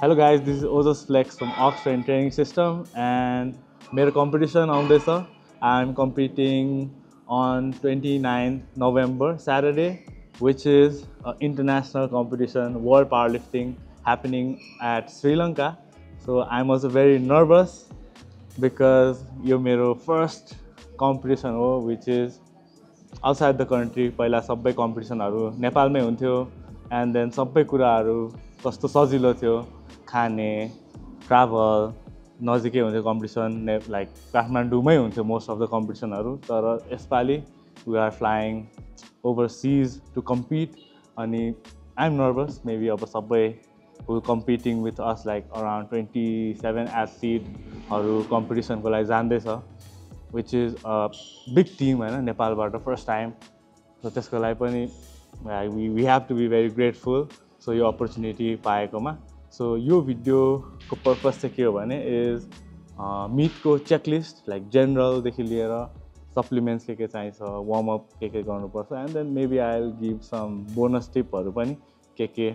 Hello guys, this is Ozos Flex from Oxford Training System and मेरो competition आउँदैछ. I'm competing on 29th November, Saturday, which is an international competition, world powerlifting happening at Sri Lanka. So I'm also very nervous because यो मेरो first competition हो, which is outside the country. पहिला सबै कम्पिटिसनहरू नेपालमै हुन्थ्यो and then सबै कुराहरू कस्तो सजिलो थियो खाने ट्राभल नजिकै हुन्थ्यो कम्पिटिसन लाइक काठमाडौँमै हुन्थ्यो मोस्ट अफ द कम्पिटिसनहरू तर यसपालि we are flying overseas to compete अनि आई एम नर्भस मेबी अब सबै who competing with us like around 27 athleteहरू कम्पिटिसनको लागि जाँदैछ which is a big team हैन नेपालबाट फर्स्ट टाइम सो त्यसको लागि पनि we have to be very grateful so यो अपर्च्युनिटी पाएकोमा सो यो भिडियोको पर्पस चाहिँ के हो भने इज मिटको चेकलिस्ट लाइक जेनरलदेखि लिएर सप्लिमेन्ट्स के चाहिन्छ वार्मअप के गर्नुपर्छ and then maybe I will give some bonus टिपहरू पनि के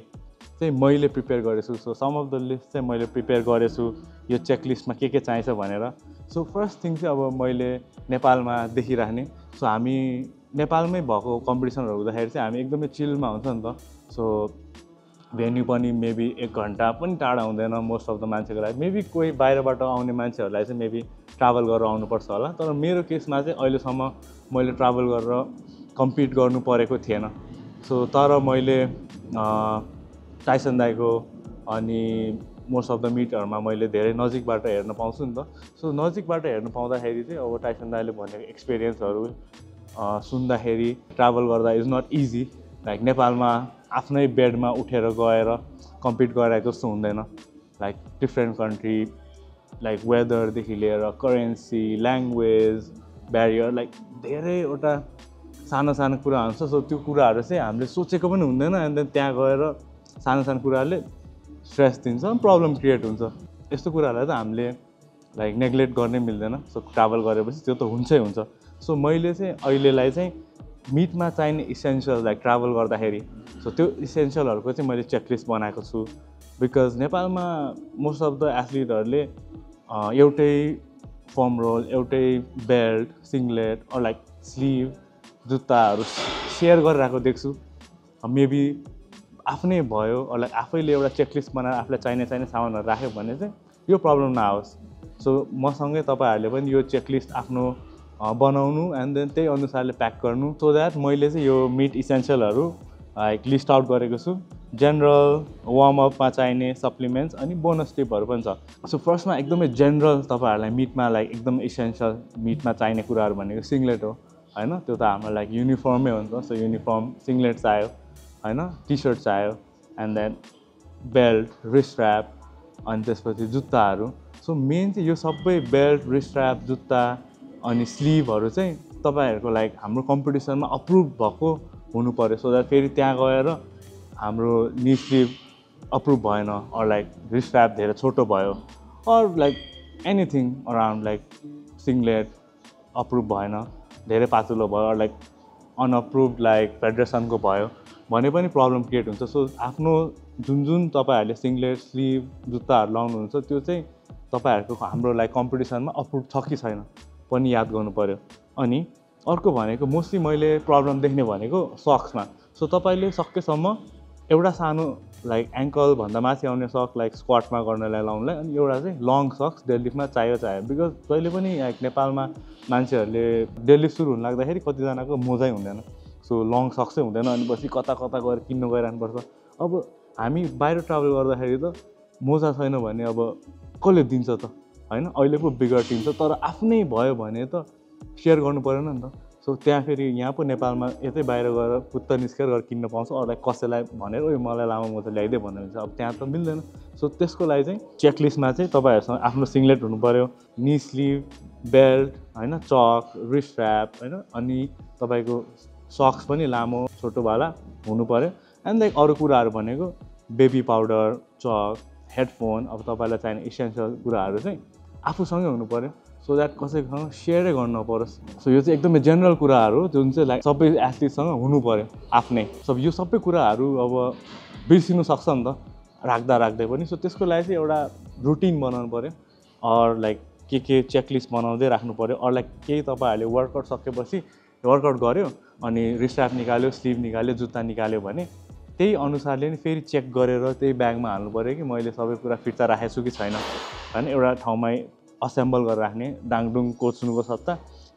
चाहिँ मैले प्रिपेयर गरेछु so some of the list चाहिँ मैले प्रिपेयर गरेछु यो चेकलिस्टमा के चाहिन्छ भनेर सो फर्स्ट थिङ चाहिँ अब मैले नेपालमा देखिराख्ने सो हामी नेपालमै भएको कम्पिटिसनहरू हुँदाखेरि चाहिँ हामी एकदमै चिलमा हुन्छ नि त सो भेन्यू पनि मेबी 1 घन्टा पनि टाढा हुँदैन मोस्ट अफ द मान्छेको लागि मेबी कोही बाहिरबाट आउने मान्छेहरूलाई चाहिँ मेबी ट्राभल गरेर आउनुपर्छ होला तर मेरो केसमा चाहिँ अहिलेसम्म मैले ट्राभल गरेर कम्पिट गर्नु परेको थिएन सो तर मैले टाइसन दाइको अनि मोस्ट अफ द मिटहरूमा मैले धेरै नजिकबाट हेर्न पाउँछु नि त सो नजिकबाट हेर्न पाउँदाखेरि चाहिँ अब टाइसन दाइले भनेको एक्सपिरियन्सहरू सुन्दाखेरि ट्राभल गर्दा इज नट इजी लाइक नेपालमा आफ्नै बेडमा उठेर गएर कम्पिट गराएको जस्तो हुँदैन लाइक डिफ्रेन्ट कन्ट्री लाइक वेदरदेखि लिएर करेन्सी ल्याङ्ग्वेज ब्यारियर लाइक धेरैवटा सानो सानो कुराहरू हुन्छ सो त्यो कुराहरू चाहिँ हामीले सोचेको पनि हुँदैन एन्ड देन त्यहाँ गएर सानो सानो कुराहरूले स्ट्रेस दिन्छ प्रब्लम क्रिएट हुन्छ यस्तो कुराहरूलाई त हामीले लाइक नेग्लेक्ट गर्नै मिल्दैन सो ट्राभल गरेपछि त्यो त हुन्छै हुन्छ सो मैले चाहिँ अहिलेलाई चाहिँ मिटमा चाहिने इसेन्सियल लाइक ट्राभल गर्दाखेरि सो त्यो इसेन्सियलहरूको चाहिँ मैले चेकलिस्ट बनाएको छु बिकज नेपालमा मोस्ट अफ द एथलिटहरूले एउटै फर्म रोल एउटै बेल्ट सिङ्गलेट अर लाइक स्लिभ जुत्ताहरू सेयर गरिरहेको देख्छु मेबी आफ्नै भयो लाइक आफैले एउटा चेकलिस्ट बनाएर आफूलाई चाहिने सामानहरू राख्यो भने चाहिँ यो प्रब्लम नआओस् सो मसँगै तपाईँहरूले पनि यो चेकलिस्ट आफ्नो बनाउनु एन्ड देन त्यही अनुसारले प्याक गर्नु सो द्याट मैले चाहिँ यो मिट इसेन्सियलहरू लाइक लिस्ट आउट गरेको छु जेनरल वार्मअपमा चाहिने सप्लिमेन्ट्स अनि बोनस टिपहरू पनि छ सो फर्स्टमा एकदमै जेनरल तपाईँहरूलाई मिटमा लाइक एकदम इसेन्सियल मिटमा चाहिने कुराहरू भनेको सिङ्गलेट हो होइन त्यो त हाम्रो लाइक युनिफर्मै हो नि त सो युनिफर्म सिङ्गलेट चाहियो होइन टी सर्ट चाहियो and then belt wrist wrap अनि त्यसपछि जुत्ताहरू सो मेन चाहिँ यो सबै बेल्ट रिस्ट ऱ्याप जुत्ता अनि स्लिभहरू चाहिँ तपाईँहरूको लाइक हाम्रो कम्पिटिसनमा अप्रुभ भएको हुनु पऱ्यो सो द्याट फेरि त्यहाँ गएर हाम्रो नी स्लिभ अप्रुभ भएन अर लाइक रिस्ट ऱ्याप धेरै छोटो भयो or like anything around like singlet approve भएन धेरै पातलो भयो अर लाइक अनअप्रुभ लाइक फेडरेसनको भयो भने पनि प्रब्लम क्रिएट हुन्छ सो आफ्नो जुन तपाईँहरूले सिङ्गलेट स्लिभ जुत्ताहरू लाउनुहुन्छ त्यो चाहिँ तपाईँहरूको हाम्रो लाइक कम्पिटिसनमा अप्रुभ छ कि छैन पनि याद गर्नु पऱ्यो अनि अर्को भनेको मोस्टली मैले प्रब्लम देख्ने भनेको सक्समा सो तपाईँले सकेसम्म एउटा सानो लाइक एङ्कलभन्दा माथि आउने सक्स लाइक स्क्वाटमा गर्नलाई लाउनलाई अनि एउटा चाहिँ लङ सक्स डेडलिफ्टमा चाहियो बिकज जहिले पनि लाइक नेपालमा मान्छेहरूले डेडलिफ्ट सुरु हुन लाग्दाखेरि कतिजनाको मोजै हुँदैन सो लङ सक्सै हुँदैन अनि पछि कता गएर किन्नु गइरहनुपर्छ अब हामी बाहिर ट्राभल गर्दाखेरि त मोजा छैन भने अब कसले दिन्छ त होइन अहिले पो बिगर टिम छ तर आफ्नै भयो भने त सेयर गर्नु परेन नि त सो त्यहाँ फेरि यहाँ पो नेपालमा यतै बाहिर गएर पुत्त निस्केर गएर किन्न पाउँछ अरूलाई कसैलाई भनेर ओइ मलाई लामो मोजा ल्याइदिए भन्नु हुन्छ अब त्यहाँ त मिल्दैन सो त्यसको लागि चाहिँ चेकलिस्टमा चाहिँ तपाईँहरूसँग आफ्नो सिङ्गलेट हुनु पऱ्यो नी स्लिभ बेल्ट होइन चक रिस्ट ऱ्याप होइन अनि तपाईँको सक्स पनि लामो छोटोवाला हुनु पऱ्यो एन्ड लाइक अरू कुराहरू भनेको बेबी पाउडर चक हेडफोन अब तपाईँलाई चाहिने इसेन्सियल कुराहरू चाहिँ आफूसँगै हुनु पऱ्यो सो द्याट कसैसँग सेयरै गर्नु नपरोस् सो यो चाहिँ एकदमै जेनरल कुराहरू जुन चाहिँ लाइक सबै एथलिटसँग हुनु पऱ्यो आफ्नै सो यो सबै कुराहरू अब बिर्सिनु सक्छ नि त राख्दा राख्दै पनि सो त्यसको लागि चाहिँ एउटा रुटिन बनाउनु पऱ्यो अर लाइक के चेकलिस्ट बनाउँदै राख्नु पऱ्यो अर लाइक केही तपाईँहरूले वर्कआउट सकेपछि वर्कआउट गर्यो अनि रिस्ट्र्याप निकाल्यो स्लिभ निकाल्यो जुत्ता निकाल्यो भने त्यही अनुसारले नि फेरि चेक गरेर त्यही ब्यागमा हाल्नु पऱ्यो कि मैले सबै कुरा फिर्ता राखेको छु कि छैन होइन एउटा ठाउँमै असेम्बल गरेर राख्ने डाङडुङ कोच्नुको सट्टा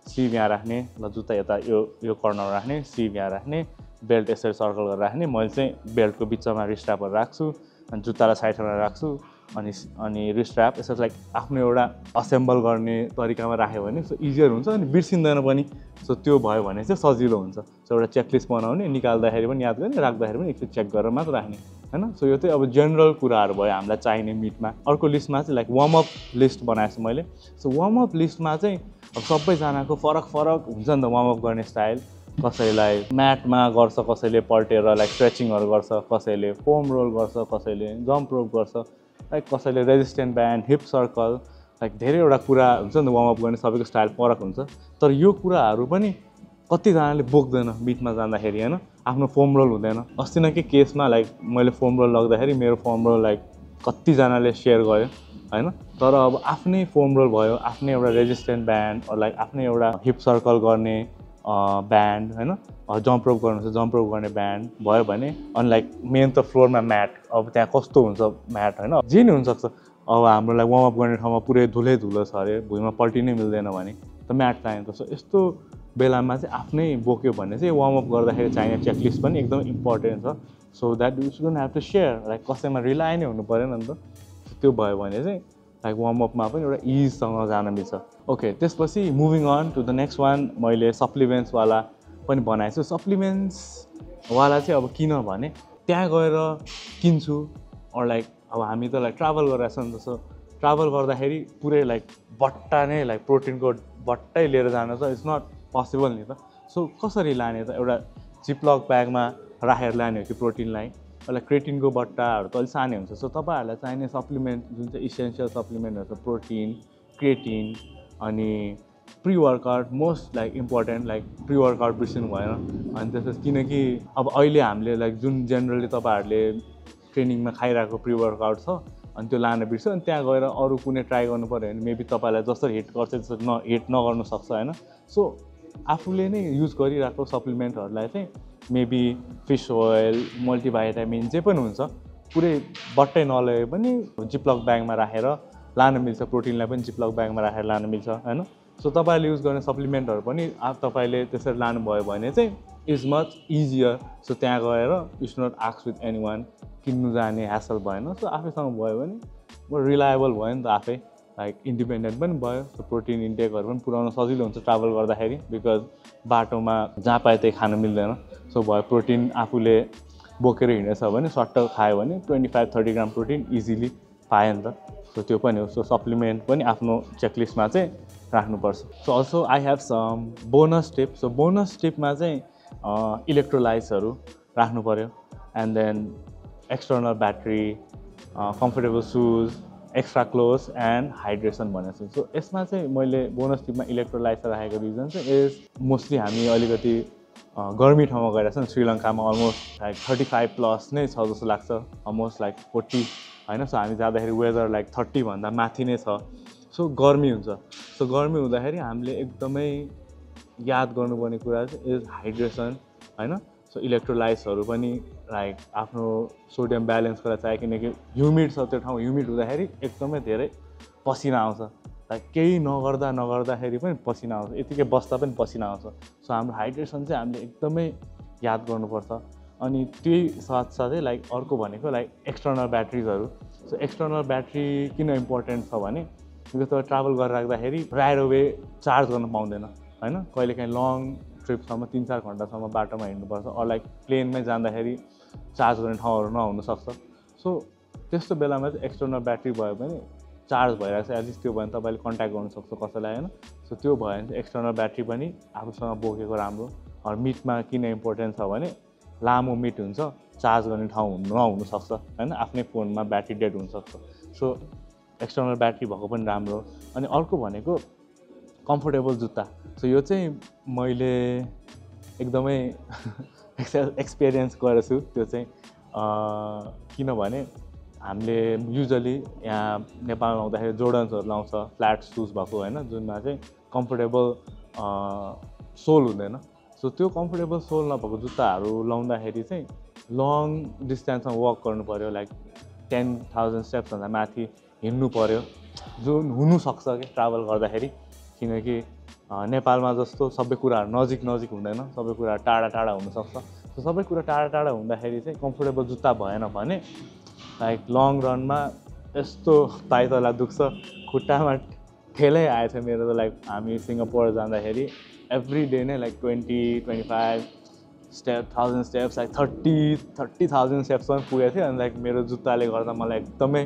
स्लिभ यहाँ राख्ने ल जुत्ता यता यो कर्नर राख्ने स्लिभ यहाँ राख्ने बेल्ट यसरी सर्कल गरेर राख्ने मैले चाहिँ बेल्टको बिचमा रिस्ट्र्यापहरू राख्छु अनि जुत्तालाई साइडमा राख्छु अनि रिस्ट्र्याप यसरी लाइक आफ्नो एउटा असेम्बल गर्ने तरिकामा राख्यो भने सो इजियर हुन्छ अनि बिर्सिँदैन पनि सो त्यो भयो भने चाहिँ सजिलो हुन्छ सो एउटा चेकलिस्ट बनाउने निकाल्दाखेरि पनि याद गर्ने राख्दाखेरि पनि एकचोटि चेक गरेर मात्र राख्ने होइन सो यो चाहिँ अब जेनरल कुराहरू भयो हामीलाई चाहिने मिटमा अर्को लिस्टमा चाहिँ लाइक वार्मअप लिस्ट बनाएको छु मैले सो वार्मअप लिस्टमा चाहिँ अब सबैजनाको फरक हुन्छ नि त वार्मअप गर्ने स्टाइल कसैलाई म्याटमा गर्छ कसैले पल्टेर लाइक स्ट्रेचिङहरू गर्छ कसैले फोम रोल गर्छ कसैले जम्प रोप गर्छ लाइक कसैले resistant band hip circle like धेरैवटा कुरा हुन्छ नि त वार्मअप गर्ने सबैको स्टाइल फरक हुन्छ तर यो कुराहरू पनि कतिजनाले बोक्दैन बिचमा जाँदाखेरि होइन आफ्नो फोम रोल हुँदैन अस्ति नै के केसमा लाइक मैले फोम रोल लग्दाखेरि मेरो फोम रोल लाइक कतिजनाले सेयर गर्यो होइन तर अब आफ्नै फोम रोल भयो आफ्नै एउटा रेजिस्टेन्ट ब्यान्ड लाइक आफ्नै एउटा हिप सर्कल गर्ने ब्यान्ड होइन जम्प रोप गर्नुहुन्छ जम्प रोप गर्ने ब्यान्ड भयो भने अनि लाइक मेन त फ्लोरमा म्याट अब त्यहाँ कस्तो हुन्छ म्याट होइन जे नि हुनसक्छ अब हाम्रो लागि वार्मअप गर्ने ठाउँमा पुरै धुलो छ अरे भुइँमा पल्टिनै मिल्दैन भने त म्याट चाहिन्छ सो यस्तो बेलामा चाहिँ आफ्नै बोक्यो भने चाहिँ वार्मअप गर्दाखेरि चाहिने चेकलिस्ट पनि एकदम इम्पोर्टेन्ट छ so that you don't have to share like कसैमा रिलाइ नै हुनु परेन नि त त्यो भयो भने चाहिँ लाइक वार्मअपमा पनि एउटा इजसँग जान मिल्छ ओके त्यसपछि moving on to the next one मैले सप्लिमेन्ट्सवाला पनि बनाएको छु सप्लिमेन्ट्सवाला चाहिँ अब किन भने त्यहाँ गएर किन्छु अर लाइक अब हामी त लाइक ट्राभल गरिरहेको छ नि त सो ट्राभल गर्दाखेरि पुरै लाइक बट्टा नै लाइक प्रोटिनको बट्टै लिएर जानु त इट्स नट पोसिबल नि त सो कसरी लाने त एउटा जिपलक ब्यागमा राखेर लाने हो कि प्रोटिनलाई लाइक क्रेटिनको बट्टाहरू त अलिक सानै हुन्छ सो तपाईँहरूलाई चाहिने सप्लिमेन्ट जुन चाहिँ इसेन्सियल सप्लिमेन्टहरू छ प्रोटिन क्रेटिन अनि pre workout most like important like pre workout बिर्सिनु भएन अनि त्यसपछि किनकि अब अहिले हामीले लाइक जुन जेनरली तपाईँहरूले ट्रेनिङमा खाइरहेको प्री वर्कआउट छ अनि त्यो लान बिर्स्यो अनि त्यहाँ गएर अरू कुनै ट्राई गर्नु पऱ्यो भने मेबी तपाईँलाई जसरी हिट गर्छ त्यसरी हिट नगर्नु सक्छ होइन सो आफूले नै युज गरिरहेको सप्लिमेन्टहरूलाई चाहिँ मेबी फिस ओइल मल्टिभाइटामिन जे पनि हुन्छ पुरै बट्टै नलगे पनि जिपलक ब्यागमा राखेर लान मिल्छ प्रोटिनलाई पनि जिपलक ब्यागमा राखेर लान मिल्छ होइन सो तपाईँले युज गर्ने सप्लिमेन्टहरू पनि तपाईँले त्यसरी लानुभयो भने चाहिँ इज मच इजियर सो त्यहाँ गएर you should not ask with any one किन्नु जाने ह्यासल भएन सो आफैसँग भयो भने रिलायबल भयो नि त आफै लाइक इन्डिपेन्डेन्ट पनि भयो सो प्रोटिन इन्टेकहरू पनि पुऱ्याउन सजिलो हुन्छ ट्राभल गर्दाखेरि बिकज बाटोमा जहाँ पाए त्यही खानु मिल्दैन सो भयो प्रोटिन आफूले बोकेर हिँडेछ भने सट्ट खायो भने 25-30 ग्राम प्रोटिन इजिली पायो नि त सो त्यो पनि हो सो सप्लिमेन्ट पनि आफ्नो चेकलिस्टमा चाहिँ राख्नुपर्छ so also I have some bonus tip so bonus टिपमा चाहिँ इलेक्ट्रोलाइट्सहरू राख्नु पऱ्यो and then external battery comfortable shoes extra clothes and hydration भनेको छु सो यसमा चाहिँ मैले बोनस टिपमा इलेक्ट्रोलाइट्स राखेको रिजन चाहिँ इज मोस्टली हामी अलिकति गर्मी ठाउँमा गइरहेको छ श्रीलङ्कामा अलमोस्ट लाइक 35+ नै छ जस्तो लाग्छ अलमोस्ट लाइक 40 होइन सो हामी जाँदाखेरि वेदर लाइक 30 भन्दा माथि नै छ सो गर्मी हुन्छ सो गर्मी हुँदाखेरि हामीले एकदमै याद गर्नुपर्ने कुरा चाहिँ इज हाइड्रेसन होइन सो इलेक्ट्रोलाइट्सहरू पनि लाइक आफ्नो सोडियम ब्यालेन्सको लागि चाहियो किनकि ह्युमिड छ त्यो ठाउँ ह्युमिड हुँदाखेरि एकदमै धेरै पसिना आउँछ लाइक केही नगर्दाखेरि पनि पसिना आउँछ यतिकै बस्दा पनि पसिना आउँछ सो हाम्रो हाइड्रेसन चाहिँ हामीले एकदमै याद गर्नुपर्छ अनि त्यही साथसाथै लाइक अर्को भनेको लाइक एक्सटर्नल ब्याट्रिजहरू सो एक्सटर्नल ब्याट्री किन इम्पोर्टेन्ट छ भने बिकज तपाईँ ट्राभल गरेर राख्दाखेरि राइट अवे चार्ज गर्न पाउँदैन होइन कहिलेकाहीँ लङ ट्रिपसम्म 3-4 घन्टासम्म बाटोमा हिँड्नुपर्छ अर लाइक प्लेनमै जाँदाखेरि चार्ज गर्ने ठाउँहरू नहुनसक्छ सो त्यस्तो बेलामा चाहिँ एक्सटर्नल ब्याट्री भयो भने चार्ज भइरहेको छ एटलिस्ट त्यो भयो भने तपाईँले कन्ट्याक्ट गर्नुसक्छ कसैलाई होइन सो त्यो भयो भने चाहिँ एक्सटर्नल ब्याट्री पनि आफूसँग बोकेको राम्रो अरू मिटमा किन इम्पोर्टेन्ट छ भने लामो मिट हुन्छ चार्ज गर्ने ठाउँ नहुनसक्छ होइन आफ्नै फोनमा ब्याट्री डेड हुनसक्छ सो एक्सटर्नल ब्याट्री भएको पनि राम्रो अनि अर्को भनेको कम्फोर्टेबल जुत्ता सो यो चाहिँ मैले एकदमै एक्सपिरियन्स गरेको छु त्यो चाहिँ किनभने हामीले युजली यहाँ नेपालमा लाउँदाखेरि जोर्डन्सहरू लाउँछ, फ्ल्याट सुज भएको होइन, जुनमा चाहिँ कम्फोर्टेबल सोल हुँदैन। सो त्यो कम्फोर्टेबल सोल नभएको जुत्ताहरू लाउँदाखेरि चाहिँ लङ डिस्टेन्समा वक गर्नु पऱ्यो, लाइक 10,000 स्टेप्सभन्दा माथि हिँड्नु पऱ्यो, जुन हुनसक्छ कि ट्राभल गर्दाखेरि। किनकि नेपालमा जस्तो सबै कुराहरू नजिक नजिक हुँदैन, सबै कुरा टाढा टाढा हुनसक्छ। सो सबै कुरा टाढा टाढा हुँदाखेरि चाहिँ कम्फोर्टेबल जुत्ता भएन भने लाइक लङ रनमा यस्तो पाइतला दुख्छ, खुट्टामा ठेलै आएछ मेरो त। लाइक हामी सिङ्गापुर जाँदाखेरि एभ्री डे नै लाइक 20-25 1000 स्टेप्स, लाइक 30,000 स्टेप्ससम्म पुगेको थियो। अनि लाइक मेरो जुत्ताले गर्दा मलाई एकदमै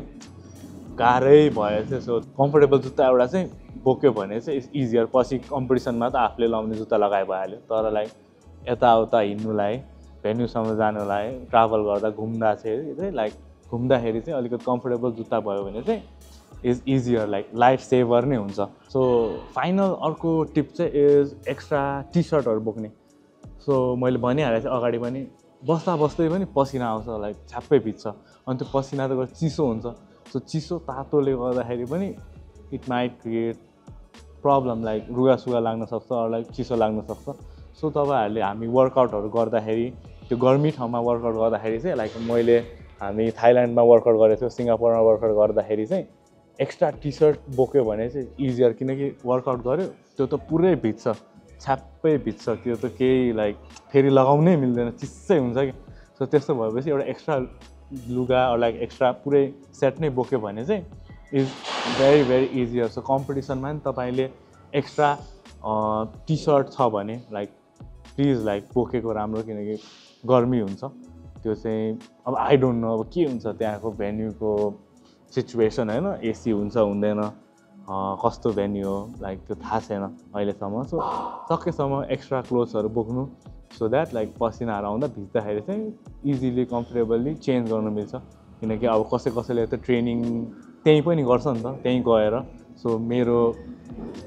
गाह्रै भयो थियो। सो कम्फोर्टेबल जुत्ता एउटा चाहिँ बोक्यो भने चाहिँ इट्स इजियर। पछि कम्पिटिसनमा त आफूले लाउने जुत्ता लगाए भइहाल्यो, तर लाइक यताउता हिँड्नुलाई, भेन्यूसम्म जानुलाई, ट्राभल गर्दा घुम्दा चाहिँ लाइक घुम्दाखेरि चाहिँ अलिकति कम्फोर्टेबल जुत्ता भयो भने चाहिँ is easier, like life shaver नै हुन्छ। सो फाइनल अर्को टिप चाहिँ इज एक्स्ट्रा टी सर्टहरू बोक्ने। सो मैले भनिहालेको थिएँ अगाडि पनि, बस्दा बस्दै पनि पसिना आउँछ, लाइक छ्याप्पै भिज्छ। अनि त्यो पसिना त चिसो हुन्छ। सो चिसो तातोले गर्दाखेरि पनि it might create problem, like रुगासुगा लाग्न सक्छ, लाइक चिसो लाग्न सक्छ। सो तपाईहरूले हामी वर्कआउटहरू गर्दाखेरि, त्यो गर्मी ठाउँमा वर्कआउट गर्दाखेरि चाहिँ लाइक हामी थाइल्यान्डमा वर्कआउट गरेको थियो, सिङ्गापुरमा वर्कआउट गर्दाखेरि चाहिँ एक्स्ट्रा टी सर्ट बोक्यो भने चाहिँ इजियर। किनकि वर्कआउट गऱ्यो त्यो त पुरै भिज्छ, छ्याप्पै भिज्छ, त्यो त केही लाइक फेरि लगाउनै मिल्दैन, चिसै हुन्छ कि। सो त्यस्तो भएपछि एउटा एक्स्ट्रा लुगा लाइक एक्स्ट्रा पुरै सेट नै बोक्यो भने चाहिँ is very very easier. So कम्पिटिसनमा नि तपाईँले एक्स्ट्रा टी सर्ट छ भने लाइक प्लिज लाइक बोकेको राम्रो, किनकि गर्मी हुन्छ। त्यो चाहिँ अब आई डोन्ट नो अब के हुन्छ त्यहाँको भेन्यूको सिचुएसन होइन, एसी हुन्छ हुँदैन, कस्तो भेन्यू हो लाइक त्यो थाहा छैन अहिलेसम्म। सो सकेसम्म एक्स्ट्रा क्लोथ्सहरू बोक्नु, सो द्याट लाइक पसिनाहरू आउँदा भिज्दाखेरि चाहिँ इजिली कम्फोर्टेबली चेन्ज गर्नु मिल्छ। किनकि अब कसैले त ट्रेनिङ त्यहीँ पनि गर्छ नि त, त्यहीँ गएर। सो मेरो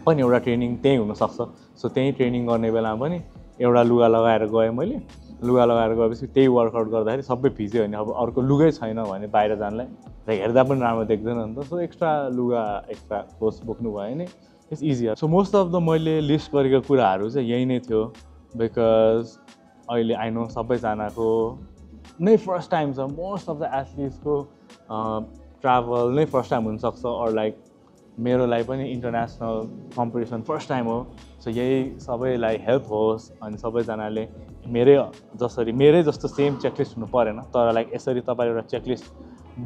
पनि एउटा ट्रेनिङ त्यहीँ हुनसक्छ। सो त्यहीँ ट्रेनिङ गर्ने बेलामा पनि एउटा लुगा लगाएर गएँ मैले, लुगा लगाएर गएपछि त्यही वर्कआउट गर्दाखेरि सबै भिज्यो भने अब अर्को लुगै छैन भने बाहिर जानलाई लाइक हेर्दा पनि राम्रो देख्दैन नि त। सो एक्स्ट्रा लुगा एक्स्ट्रा क्लोथ्स बोक्नु भयो भने it's easier. So most of the मैले लिस्ट गरेको कुराहरू चाहिँ यही नै थियो, बिकज अहिले आई नो सबैजनाको नै फर्स्ट टाइम छ, मोस्ट अफ द एथलिट्सको ट्राभल नै फर्स्ट टाइम हुनसक्छ, अर लाइक मेरो लागि पनि इन्टरनेसनल कम्पिटिसन फर्स्ट टाइम हो। सो यही सबैलाई हेल्प होस्, अनि सबैजनाले मेरै जस्तो सेम चेकलिस्ट हुनु परेन, तर लाइक यसरी तपाईँ एउटा चेकलिस्ट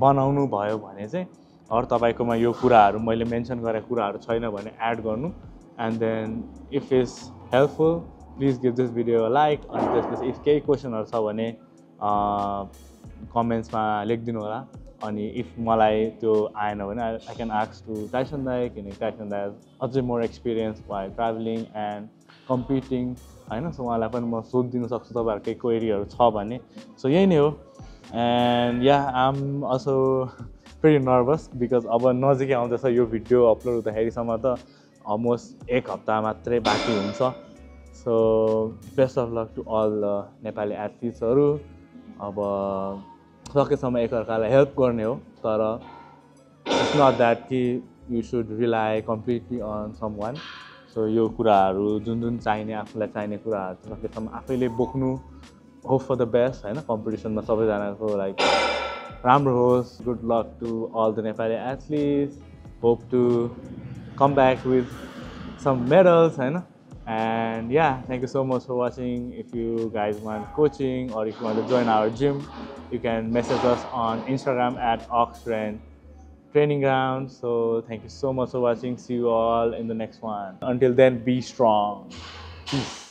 बनाउनु भयो भने चाहिँ, अरू तपाईँकोमा यो कुराहरू मैले मेन्सन गरेको कुराहरू छैन भने एड गर्नु। And then if is helpful please give this video like. अनि त्यसपछि इफ केही क्वेसनहरू छ भने कमेन्ट्समा लेखिदिनु होला। अनि इफ मलाई त्यो आएन भने I can ask to Tyson दाई, किनकि टाइसन दाई अझै more experience while travelling and competing होइन। सो उहाँलाई पनि म सोधिदिनु सक्छु तपाईँहरूको केही क्वेरीहरू छ भने। सो यही नै हो। And yeah I am also very nervous because अब नजिकै आउँदैछ यो भिडियो अपलोड हुँदाखेरिसम्म त अलमोस्ट 1 हप्ता मात्रै बाँकी हुन्छ। So best of luck to all Nepali एथलिट्सहरू। अब सकेसम्म एकअर्कालाई हेल्प गर्ने हो, तर इट्स नट द्याट कि you should rely completely on some so यो कुराहरू जुन चाहिने, आफूलाई चाहिने कुराहरू सकेसम्म आफैले बोक्नु, होप फर द बेस्ट होइन। कम्पिटिसनमा सबैजनाको लाइक राम्रो होस्। Good luck to all the Nepali athletes, hope to come back with some medals होइन। And yeah, thank you so much for watching. If you guys want coaching or if you want to join our gym, you can message us on Instagram at Oxtrend Training Ground. So thank you so much for watching. See you all in the next one. Until then, be strong. Peace.